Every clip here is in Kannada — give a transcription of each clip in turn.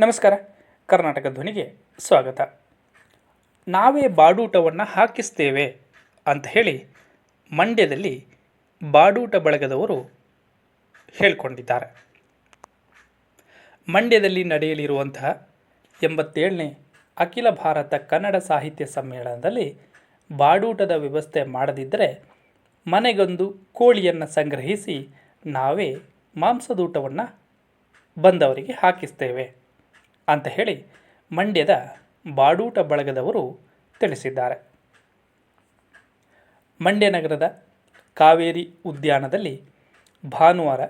ನಮಸ್ಕಾರ. ಕರ್ನಾಟಕ ಧ್ವನಿಗೆ ಸ್ವಾಗತ. ನಾವೇ ಬಾಡೂಟವನ್ನು ಹಾಕಿಸ್ತೇವೆ ಅಂತ ಹೇಳಿ ಮಂಡ್ಯದಲ್ಲಿ ಬಾಡೂಟ ಬಳಗದವರು ಹೇಳಿಕೊಂಡಿದ್ದಾರೆ. ಮಂಡ್ಯದಲ್ಲಿ ನಡೆಯಲಿರುವಂತಹ 87ನೇ ಅಖಿಲ ಭಾರತ ಕನ್ನಡ ಸಾಹಿತ್ಯ ಸಮ್ಮೇಳನದಲ್ಲಿ ಬಾಡೂಟದ ವ್ಯವಸ್ಥೆ ಮಾಡದಿದ್ದರೆ ಮನೆಗೊಂದು ಕೋಳಿಯನ್ನು ಸಂಗ್ರಹಿಸಿ ನಾವೇ ಮಾಂಸದೂಟವನ್ನು ಬಂದವರಿಗೆ ಹಾಕಿಸ್ತೇವೆ ಅಂತ ಹೇಳಿ ಮಂಡ್ಯದ ಬಾಡೂಟ ಬಳಗದವರು ತಿಳಿಸಿದ್ದಾರೆ. ಮಂಡ್ಯ ನಗರದ ಕಾವೇರಿ ಉದ್ಯಾನದಲ್ಲಿ ಭಾನುವಾರ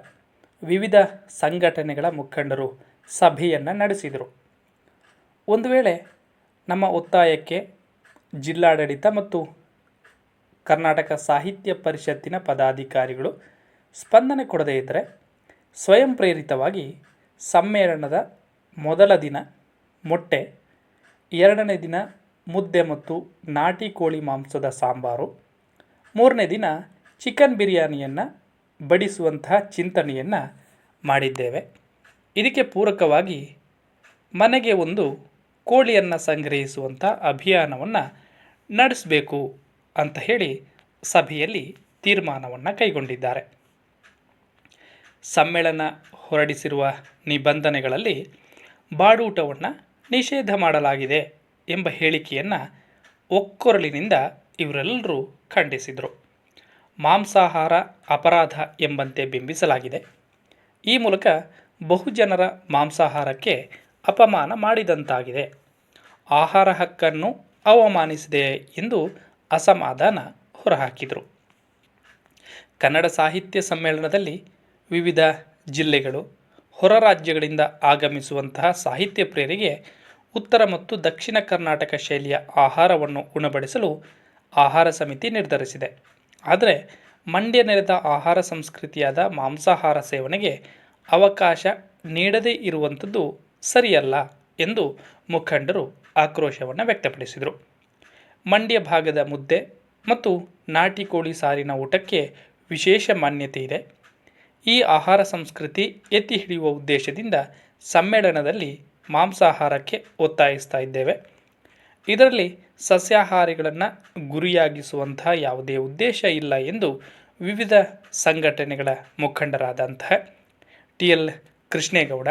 ವಿವಿಧ ಸಂಘಟನೆಗಳ ಮುಖಂಡರು ಸಭೆಯನ್ನು ನಡೆಸಿದರು. ಒಂದು ವೇಳೆ ನಮ್ಮ ಒತ್ತಾಯಕ್ಕೆ ಜಿಲ್ಲಾಡಳಿತ ಮತ್ತು ಕರ್ನಾಟಕ ಸಾಹಿತ್ಯ ಪರಿಷತ್ತಿನ ಪದಾಧಿಕಾರಿಗಳು ಸ್ಪಂದನೆ ಕೊಡದೇ ಇದ್ದರೆ ಸ್ವಯಂ ಪ್ರೇರಿತವಾಗಿ ಸಮ್ಮೇಳನದ ಮೊದಲ ದಿನ ಮೊಟ್ಟೆ, ಎರಡನೇ ದಿನ ಮುದ್ದೆ ಮತ್ತು ನಾಟಿ ಕೋಳಿ ಮಾಂಸದ ಸಾಂಬಾರು, ಮೂರನೇ ದಿನ ಚಿಕನ್ ಬಿರಿಯಾನಿಯನ್ನು ಬಡಿಸುವಂತಹ ಚಿಂತನೆಯನ್ನು ಮಾಡಿದ್ದೇವೆ. ಇದಕ್ಕೆ ಪೂರಕವಾಗಿ ಮನೆಗೆ ಒಂದು ಕೋಳಿಯನ್ನು ಸಂಗ್ರಹಿಸುವಂಥ ಅಭಿಯಾನವನ್ನು ನಡೆಸಬೇಕು ಅಂತ ಹೇಳಿ ಸಭೆಯಲ್ಲಿ ತೀರ್ಮಾನವನ್ನು ಕೈಗೊಂಡಿದ್ದಾರೆ. ಸಮ್ಮೇಳನ ಹೊರಡಿಸಿರುವ ನಿಬಂಧನೆಗಳಲ್ಲಿ ಬಾಡೂಟವನ್ನು ನಿಷೇಧ ಮಾಡಲಾಗಿದೆ ಎಂಬ ಹೇಳಿಕೆಯನ್ನು ಒಕ್ಕೊರಲಿನಿಂದ ಇವರೆಲ್ಲರೂ ಖಂಡಿಸಿದರು. ಮಾಂಸಾಹಾರ ಅಪರಾಧ ಎಂಬಂತೆ ಬಿಂಬಿಸಲಾಗಿದೆ. ಈ ಮೂಲಕ ಬಹುಜನರ ಮಾಂಸಾಹಾರಕ್ಕೆ ಅಪಮಾನ ಮಾಡಿದಂತಾಗಿದೆ, ಆಹಾರ ಹಕ್ಕನ್ನು ಅವಮಾನಿಸಿದೆ ಎಂದು ಅಸಮಾಧಾನ ಹೊರಹಾಕಿದರು. ಕನ್ನಡ ಸಾಹಿತ್ಯ ಸಮ್ಮೇಳನದಲ್ಲಿ ವಿವಿಧ ಜಿಲ್ಲೆಗಳು, ಹೊರ ರಾಜ್ಯಗಳಿಂದ ಆಗಮಿಸುವಂತಹ ಸಾಹಿತ್ಯ ಪ್ರಿಯರಿಗೆ ಉತ್ತರ ಮತ್ತು ದಕ್ಷಿಣ ಕರ್ನಾಟಕ ಶೈಲಿಯ ಆಹಾರವನ್ನು ಉಣಬಡಿಸಲು ಆಹಾರ ಸಮಿತಿ ನಿರ್ಧರಿಸಿದೆ. ಆದರೆ ಮಂಡ್ಯ ನೆಲದ ಆಹಾರ ಸಂಸ್ಕೃತಿಯಾದ ಮಾಂಸಾಹಾರ ಸೇವನೆಗೆ ಅವಕಾಶ ನೀಡದೇ ಇರುವಂಥದ್ದು ಸರಿಯಲ್ಲ ಎಂದು ಮುಖಂಡರು ಆಕ್ರೋಶವನ್ನು ವ್ಯಕ್ತಪಡಿಸಿದರು. ಮಂಡ್ಯ ಭಾಗದ ಮುದ್ದೆ ಮತ್ತು ನಾಟಿ ಕೋಳಿ ಸಾರಿನ ಊಟಕ್ಕೆ ವಿಶೇಷ ಮಾನ್ಯತೆ ಇದೆ. ಈ ಆಹಾರ ಸಂಸ್ಕೃತಿ ಎತ್ತಿ ಹಿಡಿಯುವ ಉದ್ದೇಶದಿಂದ ಸಮ್ಮೇಳನದಲ್ಲಿ ಮಾಂಸಾಹಾರಕ್ಕೆ ಒತ್ತಾಯಿಸ್ತಾ ಇದ್ದೇವೆ. ಇದರಲ್ಲಿ ಸಸ್ಯಾಹಾರಿಗಳನ್ನು ಗುರಿಯಾಗಿಸುವಂತಹ ಯಾವುದೇ ಉದ್ದೇಶ ಇಲ್ಲ ಎಂದು ವಿವಿಧ ಸಂಘಟನೆಗಳ ಮುಖಂಡರಾದಂತಹ TL ಕೃಷ್ಣೇಗೌಡ,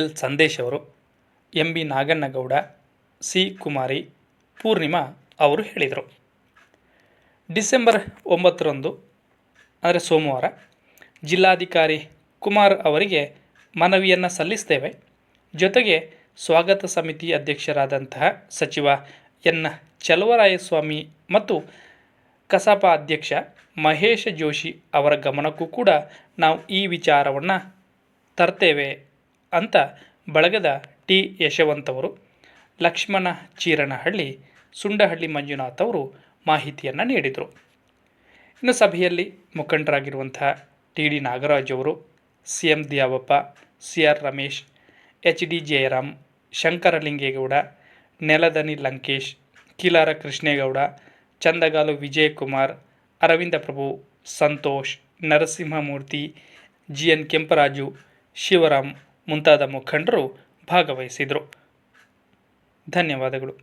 L ಸಂದೇಶ್ ಅವರು, MB ನಾಗಣ್ಣಗೌಡ, C ಕುಮಾರಿ, ಪೂರ್ಣಿಮಾ ಅವರು ಹೇಳಿದರು. ಡಿಸೆಂಬರ್ 9ರಂದು ಅಂದರೆ ಸೋಮವಾರ ಜಿಲ್ಲಾಧಿಕಾರಿ ಕುಮಾರ್ ಅವರಿಗೆ ಮನವಿಯನ್ನು ಸಲ್ಲಿಸ್ತೇವೆ. ಜೊತೆಗೆ ಸ್ವಾಗತ ಸಮಿತಿ ಅಧ್ಯಕ್ಷರಾದಂತಹ ಸಚಿವ ಎನ್ ಚಲುವರಾಯಸ್ವಾಮಿ ಮತ್ತು ಕಸಾಪ ಅಧ್ಯಕ್ಷ ಮಹೇಶ ಜೋಶಿ ಅವರ ಗಮನಕ್ಕೂ ಕೂಡ ನಾವು ಈ ವಿಚಾರವನ್ನು ತರ್ತೇವೆ ಅಂತ ಬಳಗದ T ಯಶವಂತ್ ಅವರು, ಲಕ್ಷ್ಮಣ ಚೀರನಹಳ್ಳಿ, ಸುಂಡಹಳ್ಳಿ ಮಂಜುನಾಥ್ ಅವರು ಮಾಹಿತಿಯನ್ನು ನೀಡಿದರು. ಇನ್ನು ಸಭೆಯಲ್ಲಿ ಮುಖಂಡರಾಗಿರುವಂತಹ TD ನಾಗರಾಜ್ ಅವರು, CM Dyavappa, CR Ramesh, HD Jayaram, Shankaralinge Gowda, ನೆಲದನಿ Lankesh, ಕಿಲಾರ Krishnegowda, Chandagalu Vijayakumar, Arvind ಪ್ರಭು, ಸಂತೋಷ್, ನರಸಿಂಹಮೂರ್ತಿ, GN ಕೆಂಪರಾಜು, ಶಿವರಾಮ್ ಮುಂತಾದ ಮುಖಂಡರು ಭಾಗವಹಿಸಿದರು. ಧನ್ಯವಾದಗಳು.